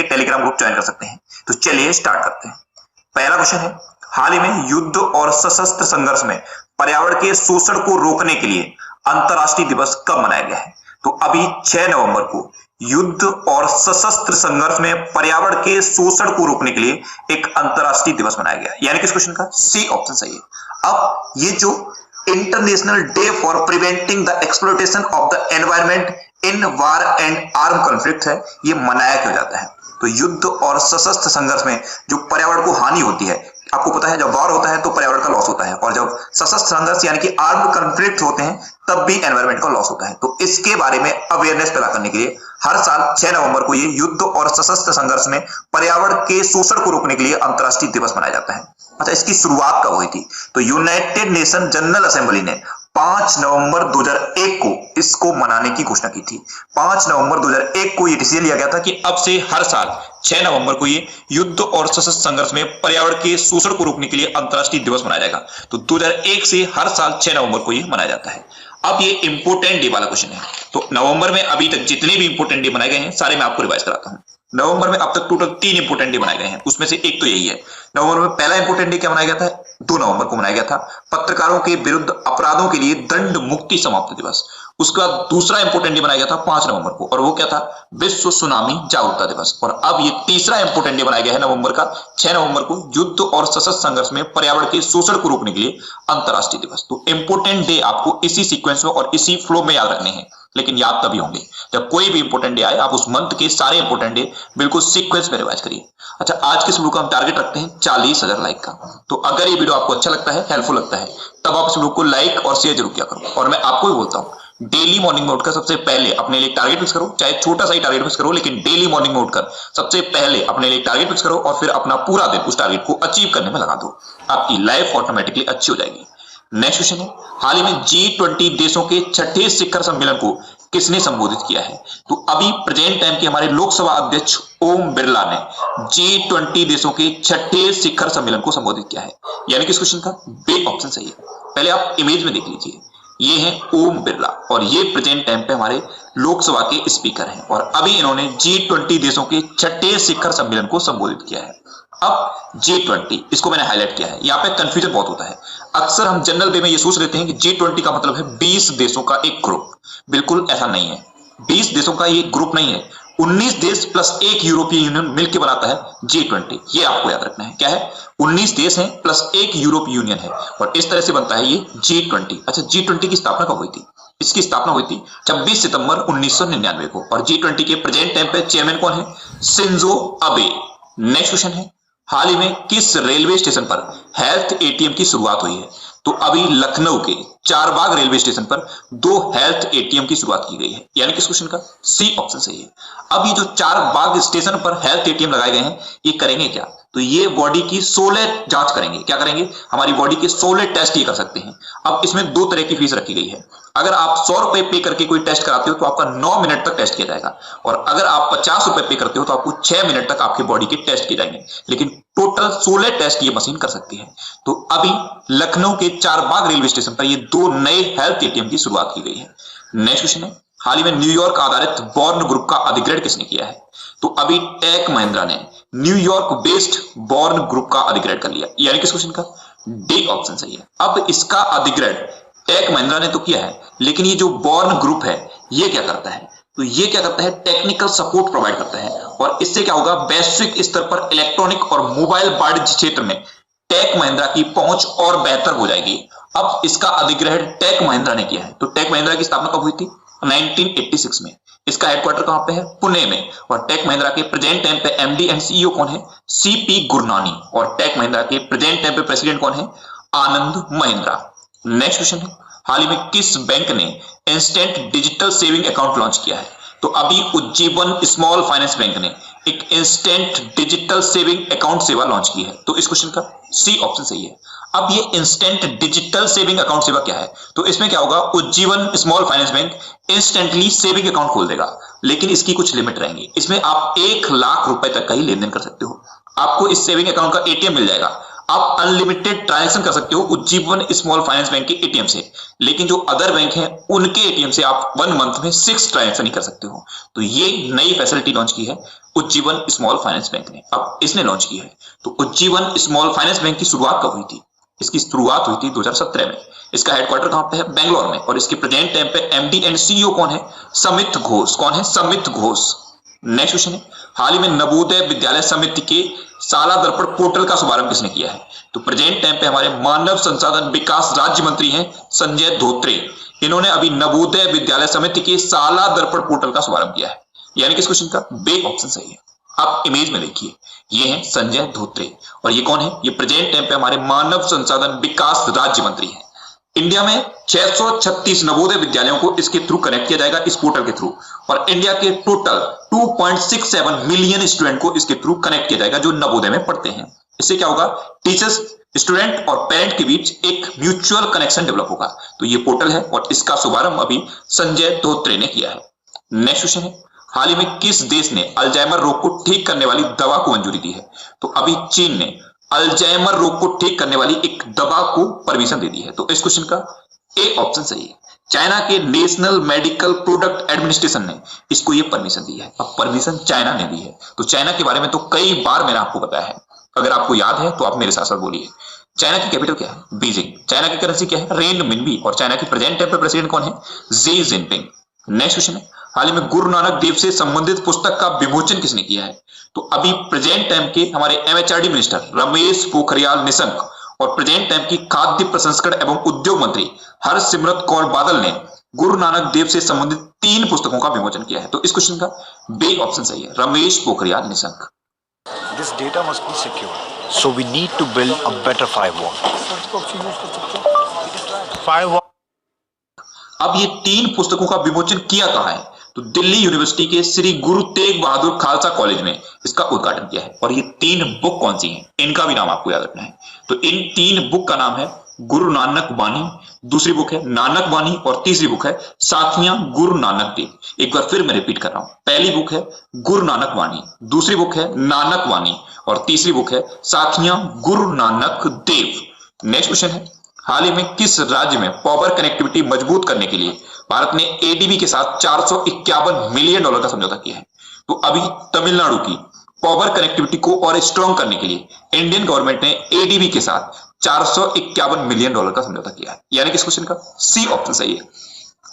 करके Telegram group join कर सकते हैं। तो चलिए स्टार्ट करते हैं। पहला क्वेश्चन है, हाल ही में युद्ध और सशस्त्र संघर्ष में पर्यावरण के शोषण को रोकने के लिए अंतर्राष्ट्रीय दिवस कब मनाया गया है? तो अभी 6 नवंबर को युद्ध और सशस्त्र संघर्ष में पर्यावरण के शोषण को रोकने के लिए एक अंतर्राष्ट्रीय दिवस मनाया गया, यानी कि इस क्वेश्चन का सी ऑप्शन सही है। अब ये जो international day for preventing the exploitation of the environment in war and arm conflict है, ये मनाया क्यों जाता है? तो युद्ध और सशस्त्र संघर्ष में जो पर्यावरण को हानि होती है, आपको पता है जब वॉर होता है तो पर्यावरण का लॉस होता है, और जब सशस्त्र संघर्ष यानी कि आर्म्ड कॉन्फ्लिक्ट होते हैं तब भी एनवायरनमेंट का लॉस होता है। तो इसके बारे में अवेयरनेस पैदा करने के लिए हर साल 6 नवंबर को ये युद्ध और सशस्त्र संघर्ष में पर्यावरण के शोषण को रोकने के लिए अंतर्राष्ट्रीय दिवस मनाया जाता है। अच्छा, इसकी शुरुआत कब हुई थी? तो यूनाइटेड नेशन जनरल असेंबली ने 5 नवंबर 2001 को इसको मनाने की घोषणा की थी। 5 नवंबर 2001 को ये डिसीजन लिया गया था कि अब से हर साल 6 नवंबर को ये युद्ध और सशस्त्र संघर्ष में पर्यावरण के शोषण को रोकने के लिए अंतर्राष्ट्रीय दिवस मनाया जाएगा। तो 2001 से हर साल 6 नवंबर को ये मनाया जाता है। अब ये इंपोर्टेंट डे वाला क्वेश्चन है। तो नवंबर में अभी तक जितने भी इंपोर्टेंट डे बनाए गए हैं सारे मैं आपको रिवाइज कराता हूं। नवंबर में अब तक टोटल 3 इंपोर्टेंट डे बनाए गए हैं, उसमें से एक तो यही है। नवंबर में पहला इंपोर्टेंट डे क्या मनाया गया था? 2 नवंबर को मनाया गया था, पत्रकारों के विरुद्ध अपराधों के लिए दंड मुक्ति समाप्ति दिवस। उसके बाद दूसरा इंपोर्टेंट डे बनाया गया था 5 नवंबर को, और वो क्या था? विश्व सुनामी जागरूकता दिवस। और अब ये तीसरा इंपोर्टेंट डे बनाया गया है नवंबर का 6 नवंबर को, युद्ध और सशस्त्र संघर्ष में पर्यावरण के शोषण को रोकने के लिए अंतर्राष्ट्रीय दिवस। तो इंपोर्टेंट डे आपको इसी सीक्वेंस में और इसी फ्लो में याद रखने हैं, लेकिन याद तभी होंगे जब कोई भी इंपोर्टेंट डे आए। आप उस मंथ के सारे इंपोर्टेंट डे बिल्कुल सीक्वेंस में रिवाइज करिए। अच्छा, आज के इस वीडियो का हम टारगेट रखते हैं 40,000 लाइक का। तो अगर ये वीडियो आपको अच्छा लगता है, हेल्पफुल लगता है, तब आप इस वीडियो को लाइक और शेयर जरूर किया करो। और मैं आपको भी बोलता हूं, डेली मॉर्निंग में उठकर सबसे पहले अपने लिए टारगेट फिक्स करो, चाहे छोटा सा ही टारगेट फिक्स करो, लेकिन डेली मॉर्निंग में उठकर सबसे पहले अपने लिए टारगेट फिक्स करो और फिर अपना पूरा दिन उस टारगेट को अचीव करने में लगा दो। आपकी लाइफ ऑटोमेटिकली अच्छी हो जाएगी। नेक्स्ट क्वेश्चन है, हाल ही में G20 देशों के 6ठे शिखर सम्मेलन को किसने संबोधित किया है? तो अभी प्रेजेंट टाइम के हमारे लोकसभा अध्यक्ष ओम बिरला ने G20 देशों के 6ठे शिखर सम्मेलन को संबोधित किया है, यानी कि इस क्वेश्चन का बी ऑप्शन सही है। पहले आप इमेज में देख लीजिए, ये है ओम बिरला और ये प्रेजेंट टाइम पे हमारे लोकसभा के स्पीकर हैं, और अभी इन्होंने G20 देशों के 6ठे शिखर सम्मेलन को संबोधित किया है। अब G20 इसको मैंने हाईलाइट किया है, यहाँ पे कंफ्यूजन बहुत होता है। अक्सर हम जनरल वे में ये सोच लेते हैं कि G20 का मतलब है 20 देशों का एक ग्रुप। बिल्कुल ऐसा नहीं है, 20 देशों का ये ग्रुप नहीं है, 19 देश प्लस एक यूरोपीय यूनियन मिलकर बनाता है G20। ये आपको याद रखना है, क्या है? 19 देश हैं प्लस एक यूरोपीय यूनियन है, और इस तरह से बनता है ये G20। अच्छा, G20 की स्थापना कब हुई थी? इसकी स्थापना हुई थी 26 सितंबर 1999 को, और G20 के प्रेजेंट टाइम पे चेयरमैन कौन है? Shinzo Abe. नेक्स्ट क्वेश्चन है, हाल ही में किस रेलवे स्टेशन पर हेल्थ एटीएम की शुरुआत हुई है? तो अभी लखनऊ के चारबाग रेलवे स्टेशन पर 2 हेल्थ एटीएम की शुरुआत की गई है, यानी कि इस क्वेश्चन का सी ऑप्शन सही है। अब ये जो चारबाग स्टेशन पर हेल्थ एटीएम लगाए गए हैं, ये करेंगे क्या? तो ये बॉडी की 16 जांच करेंगे। क्या करेंगे? हमारी बॉडी के 16 टेस्ट ये कर सकते हैं। अब इसमें 2 तरह की फीस रखी गई है। अगर आप 100 रुपए पे करके कोई टेस्ट कराते हो तो आपका 9 मिनट तक टेस्ट किया जाएगा, और अगर आप 50 रुपए पे करते हो तो आपको 6 मिनट तक आपकी बॉडी के टेस्ट किए जाएंगे, लेकिन टोटल 16 टेस्ट ये मशीन कर सकती है। तो अभी लखनऊ के चारबाग रेलवे स्टेशन पर ये 2 नए हेल्थ एटीएम की शुरुआत की गई है। नेक्स्ट क्वेश्चन है, हाल ही में न्यूयॉर्क आधारित बॉर्न ग्रुप का अधिग्रहण किसने किया है? तो अभी टेक महिंद्रा ने न्यूयॉर्क बेस्ड बॉर्न ग्रुप का अधिग्रहण कर लिया, यानी कि इस क्वेश्चन का डी ऑप्शन सही है। अब इसका अधिग्रहण टेक महिंद्रा ने तो किया है, लेकिन ये जो बॉर्न ग्रुप है ये क्या करता है? तो ये क्या करता है? टेक्निकल सपोर्ट प्रोवाइड करता है, और इससे क्या होगा? वैश्विक स्तर पर इलेक्ट्रॉनिक और मोबाइल वाणिज्य क्षेत्र में टेक महिंद्रा की पहुंच और बेहतर हो जाएगी। अब इसका अधिग्रहण टेक महिंद्रा ने किया है। तो टेक महिंद्रा की स्थापना कब हुई थी? 1986 में। इसका हेडक्वार्टर कहां पे है? पुणे में। और टेक महिंद्रा के प्रेजेंट टाइम पे एमडी एंड सीईओ कौन है? सीपी गुरनानी। और टेक महिंद्रा के प्रेजेंट टाइम पे प्रेसिडेंट कौन है? आनंद महिंद्रा। नेक्स्ट क्वेश्चन है, हाल ही में किस बैंक ने instant digital saving account launch किया है? तो अभी उज्जीवन स्मॉल फाइनेंस बैंक ने एक इंस्टेंट डिजिटल सेविंग अकाउंट सेवा लॉन्च की है। तो इस क्वेश्चन का सी ऑप्शन सही है। अब ये इंस्टेंट डिजिटल सेविंग अकाउंट सेवा क्या है? तो इसमें क्या होगा? Ujjivan small finance bank instantly saving account खोल देगा, लेकिन इसकी कुछ लिमिट रहेंगी। इसमें आप 1 लाख रुपए तक का ही लेन देन कर सकते हो। आपको इस सेविंग अकाउंट का एटीएम मिल जाएगा। आप अनलिमिटेड ट्रांजैक्शन कर सकते हो उज्जीवन स्मॉल फाइनेंस बैंक के एटीएम से, लेकिन जो अदर बैंक हैं उनके एटीएम से आप 1 मंथ में 6 ट्रांजैक्शन ही कर सकते हो। तो ये नई फैसिलिटी लॉन्च की है उज्जीवन स्मॉल फाइनेंस बैंक ने, अब इसने लॉन्च की है। तो उज्जीवन स्मॉल फाइनेंस बैंक की शुरुआत कब हुई थी? इसकी शुरुआत हुई थी 2017 में। इसका हेडक्वार्टर कहां पे है? बेंगलोर में। और इसके प्रेजेंट टाइम पे एमडी एंड सीईओ कौन है? समित घोष। कौन है? समित घोष। नेक्स्ट क्वेश्चन है, हाल ही में नवोदय विद्यालय समिति के शाला दर्पण पोर्टल का शुभारंभ किसने किया है? तो प्रेजेंट टाइम पे हमारे मानव संसाधन विकास राज्य मंत्री हैं संजय धोत्रे। इन्होंने अभी नवोदय विद्यालय समिति के शाला दर्पण पोर्टल का शुभारंभ किया है। यानी कि इस क्वेश्चन का बे ऑप्शन सही है। आप इमेज में देखिए, ये है संजय धोत्रे और ये कौन है? ये प्रेजेंट टाइम पे हमारे मानव संसाधन विकास राज्य मंत्री हैं। इंडिया में 636 नवोदय विद्यालयों को इसके थ्रू कनेक्ट किया जाएगा, इस पोर्टल के थ्रू। और इंडिया के टोटल 2.67 मिलियन स्टूडेंट को इसके थ्रू कनेक्ट किया जाएगा जो नवोदय में पढ़ते हैं। इससे क्या होगा? टीचर्स, स्टूडेंट और पेरेंट के बीच एक म्यूचुअल कनेक्शन डेवलप होगा। तो ये पोर्टल है और इसका शुभारंभ अभी संजय धोत्रे ने किया है। नेक्स्ट क्वेश्चन है, हाल ही में किस देश ने अल्जाइमर रोग को ठीक करने वाली दवा को मंजूरी दी है? तो अभी चीन ने अल्जाइमर रोग को ठीक करने वाली एक दवा को परमिशन दे दी है। तो इस क्वेश्चन का ए ऑप्शन सही है। चाइना के नेशनल मेडिकल प्रोडक्ट एडमिनिस्ट्रेशन ने इसको ये परमिशन दी है। अब परमिशन चाइना ने दी है, तो चाइना के बारे में तो कई बार मैंने आपको बताया है। अगर आपको याद है तो आप मेरे साथ साथ बोलिए। चाइना की कैपिटल क्या है? बीजिंग। चाइना की करेंसी क्या है? रेनमिनबी। और चाइना के प्रेजेंट टाइम पे प्रेसिडेंट कौन है? Xi Jinping. नेक्स्ट क्वेश्चन है, हाल ही में गुरु नानक देव से संबंधित पुस्तक का विमोचन किसने किया है? तो अभी प्रेजेंट टाइम के हमारे एमएचआरडी मिनिस्टर रमेश पोखरियाल निशंक और प्रेजेंट टाइम की खाद्य प्रसंस्करण एवं उद्योग मंत्री हरसिमरत कौर बादल ने गुरु नानक देव से संबंधित 3 पुस्तकों का विमोचन किया है। तो इस क्वेश्चन का बे ऑप्शन सही है, Ramesh Pokhriyal Nishank. This data must be secure, so we need to build a better firewall. Firewall. अब ये 3 पुस्तकों का विमोचन किया कहां है? तो दिल्ली यूनिवर्सिटी के श्री गुरु तेग बहादुर खालसा कॉलेज में इसका उद्घाटन किया है। और ये 3 बुक कौन सी हैं? इनका भी नाम आपको याद रखना है। तो इन 3 बुक का नाम है गुरु नानक बानी, दूसरी बुक है नानक बानी और तीसरी बुक है साथियां गुरु नानक देव। एक बार फिर मैं रिपीट कर रहा हूं, पहली बुक है गुरु नानक बानी, दूसरी बुक है नानक बानी और तीसरी बुक है साथियां गुरु नानक देव। नेक्स्ट क्वेश्चन है, हाल ही में किस राज्य में पावर कनेक्टिविटी मजबूत करने के लिए भारत ने एडीबी के साथ $451 मिलियन का समझौता किया है? तो अभी तमिलनाडु की पावर कनेक्टिविटी को और स्ट्रॉन्ग करने के लिए इंडियन गवर्नमेंट ने एडीबी के साथ $451 मिलियन का समझौता किया है। यानी कि इस क्वेश्चन का सी ऑप्शन सही है।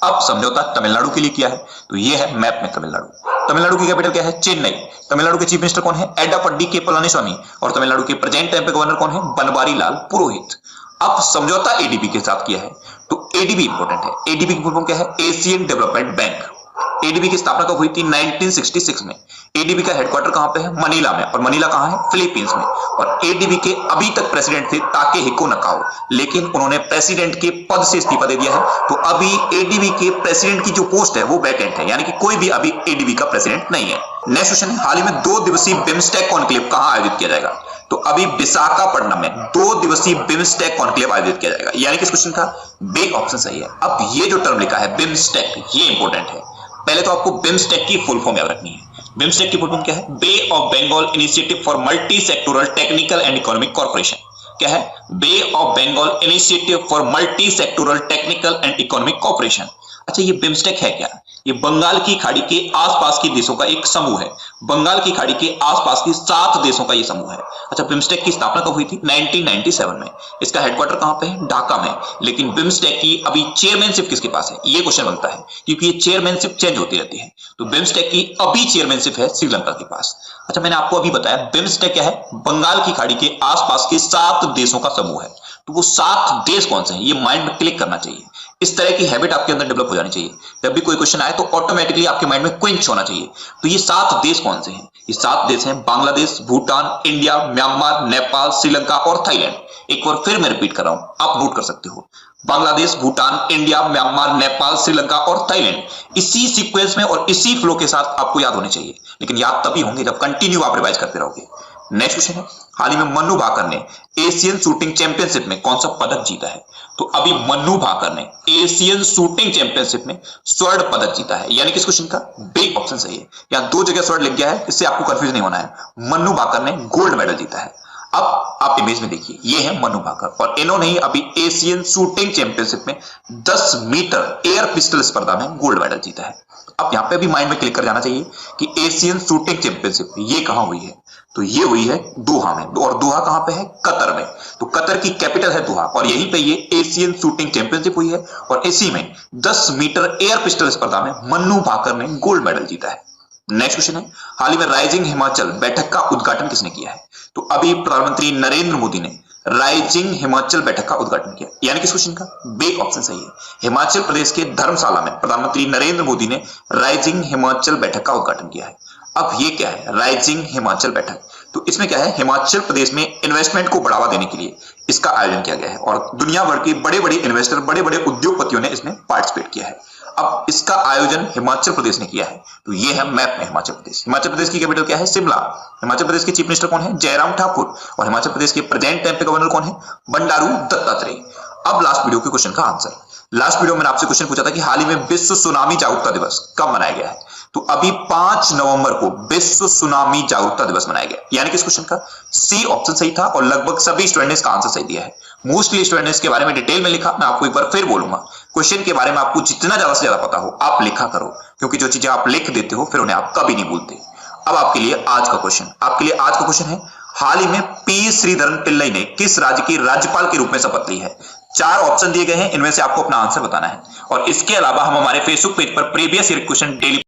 अब समझौता तमिलनाडु के लिए किया है, तो ये है मैप में तमिलनाडु। तमिलनाडु की कैपिटल क्या है? चेन्नई। तमिलनाडु के चीफ मिनिस्टर कौन है? एडापड्डी के पलानीस्वामी। और तमिलनाडु के प्रेजेंट टाइम पे गवर्नर कौन है? बनवारी लाल पुरोहित। अब समझौता एडीबी के साथ किया है, तो एडीबी इंपॉर्टेंट है। एडीबी की फुल फॉर्म क्या है? Asian development bank. एडीबी की स्थापना कब हुई थी? 1966 में। एडीबी का हेडक्वार्टर कहां पे है? मनीला में। और मनीला कहां है? फिलीपींस में। और एडीबी के अभी तक प्रेसिडेंट थे ताकेहिको नकाओ, लेकिन उन्होंने प्रेसिडेंट के पद से इस्तीफा दे दिया है। तो अभी एडीबी के प्रेसिडेंट की जो पोस्ट है वो वैकेंट है, यानी कि कोई भी अभी एडीबी का प्रेसिडेंट नहीं है। नेक्स्ट क्वेश्चन है, हाल ही में 2 दिवसीय बिम्स्टेक कॉन्क्लेव कहां आयोजित किया जाएगा? तो अभी विशाखापट्टनम में 2 दिवसीय बिम्स्टेक कॉन्क्लेव आयोजित किया जाएगा। यानी कि इस क्वेश्चन का बे ऑप्शन सही है। अब ये जो टर्म लिखा है बिम्स्टेक, ये इंपॉर्टेंट है। पहले तो आपको बिम्स्टेक की फुल फॉर्म याद रखनी है। बिम्स्टेक की फुल फॉर्म क्या है? Bay of Bengal Initiative for Multi Sectoral Technical and Economic Cooperation. क्या है? Bay of Bengal Initiative for Multi Sectoral Technical and Economic Cooperation. अच्छा, ये बिम्स्टेक है क्या? ये बंगाल की खाड़ी के आसपास के देशों का एक समूह है। बंगाल की खाड़ी के आसपास के 7 देशों का ये समूह है। अच्छा, बिम्स्टेक की स्थापना कब हुई थी? 1997 में। इसका हेडक्वार्टर कहां पे है? ढाका में। लेकिन बिम्स्टेक की अभी चेयरमैनशिप किसके पास है? ये क्वेश्चन बनता है, क्योंकि ये चेयरमैनशिप चेंज होती रहती है। तो बिम्स्टेक की अभी चेयरमैनशिप है श्रीलंका के पास। अच्छा, मैंने आपको अभी बताया बिम्स्टेक क्या है? बंगाल की खाड़ी के आसपास के 7 देशों का समूह है। तो वो 7 देश कौन से हैं? ये माइंड में क्लिक करना चाहिए। इस तरह की हैबिट आपके अंदर डेवलप हो जानी चाहिए। जब भी कोई क्वेश्चन आए तो ऑटोमेटिकली आपके माइंड में क्विंच होना चाहिए। तो ये 7 देश कौन से हैं? ये 7 देश हैं बांग्लादेश, भूटान, इंडिया, म्यांमार, नेपाल, श्रीलंका और थाईलैंड। एक बार फिर मैं रिपीट कर रहा हूं, आप नोट कर सकते हो। बांग्लादेश, भूटान, इंडिया, म्यांमार, नेपाल, श्रीलंका और थाईलैंड। इसी सीक्वेंस में और इसी फ्लो के साथ आपको याद होने चाहिए, लेकिन याद तभी होंगे जब कंटिन्यू आप रिवाइज करते रहोगे। नेक्स्ट क्वेश्चन है, हाल ही में मन्नू भाकर ने एशियन शूटिंग चैंपियनशिप में कौन सा पदक जीता है? तो अभी मन्नू भाकर ने एशियन शूटिंग चैंपियनशिप में स्वर्ण पदक जीता है। यानी कि इस क्वेश्चन का बी ऑप्शन सही है। यहां 2 जगह स्वर्ण लिख गया है, इससे आपको कंफ्यूज नहीं होना है। मन्नू भाकर ने गोल्ड मेडल जीता है। अब आप इमेज में देखिए, ये है मनु भाकर और इन्होंने ही अभी एशियन शूटिंग चैंपियनशिप में 10 मीटर एयर पिस्टल स्पर्धा में गोल्ड मेडल जीता है। अब यहां पे भी माइंड में क्लिक कर जाना चाहिए कि एशियन शूटिंग चैंपियनशिप ये कहां हुई है, तो ये हुई है दोहा में, और दोहा कहां पे है, कतर में। तो कतर की कैपिटल है दोहा और यहीं पे ये एशियन शूटिंग चैंपियनशिप हुई है और इसी में 10 मीटर एयर पिस्टल स्पर्धा में मनु भाकर ने गोल्ड मेडल जीता है। नेक्स्ट क्वेश्चन है, हाल ही में राइजिंग हिमाचल बैठक का उद्घाटन किसने किया है? तो अभी प्रधानमंत्री नरेंद्र मोदी ने राइजिंग हिमाचल बैठक का उद्घाटन किया, यानी किस क्वेश्चन का, बे ऑप्शन सही है। हिमाचल प्रदेश के धर्मशाला में प्रधानमंत्री नरेंद्र मोदी ने राइजिंग हिमाचल बैठक का उद्घाटन किया है। अब ये क्या है राइजिंग हिमाचल बैठक? तो इसमें क्या है, हिमाचल प्रदेश में इन्वेस्टमेंट को बढ़ावा देने के लिए इसका आयोजन किया गया है और दुनिया भर के बड़े बड़े इन्वेस्टर, बड़े बड़े उद्योगपतियों ने इसमें पार्टिसिपेट किया है। अब इसका आयोजन हिमाचल प्रदेश ने किया है, तो ये है मैप में हिमाचल प्रदेश। हिमाचल प्रदेश की कैपिटल क्या है, शिमला। हिमाचल प्रदेश के चीफ मिनिस्टर कौन है, जयराम ठाकुर। और हिमाचल प्रदेश के प्रेजेंट टाइम पे गवर्नर कौन है, बंडारू दत्तात्रेय। अब लास्ट वीडियो के क्वेश्चन का आंसर। लास्ट वीडियो में मैंने आपसे क्वेश्चन पूछा था कि हाल ही में विश्व सुनामी जागरूकता दिवस कब मनाया गया है? तो अभी 5 नवंबर को विश्व सुनामी जागरूकता दिवस मनाया गया, यानी कि इस क्वेश्चन का सी ऑप्शन सही था और लगभग सभी स्टूडेंट ने इसका आंसर सही दिया है। मोस्टली स्टूडेंट ने इसके बारे में डिटेल में लिखा। मैं आपको एक बार फिर बोलूंगा, क्वेश्चन के बारे में आपको जितना ज्यादा से ज्यादा पता हो आप लिखा करो, क्योंकि जो चीजें आप लिख देते हो फिर उन्हें आप कभी नहीं भूलते। अब आपके लिए आज का क्वेश्चन है, हाल ही में पी श्रीधरन पिल्लई ने किस राज्य के राज्यपाल के रूप में शपथ ली है? 4 ऑप्शन दिए गए हैं, इनमें से आपको अपना आंसर बताना है। और इसके अलावा हम हमारे फेसबुक पेज पर प्रीवियस ईयर क्वेश्चन डेली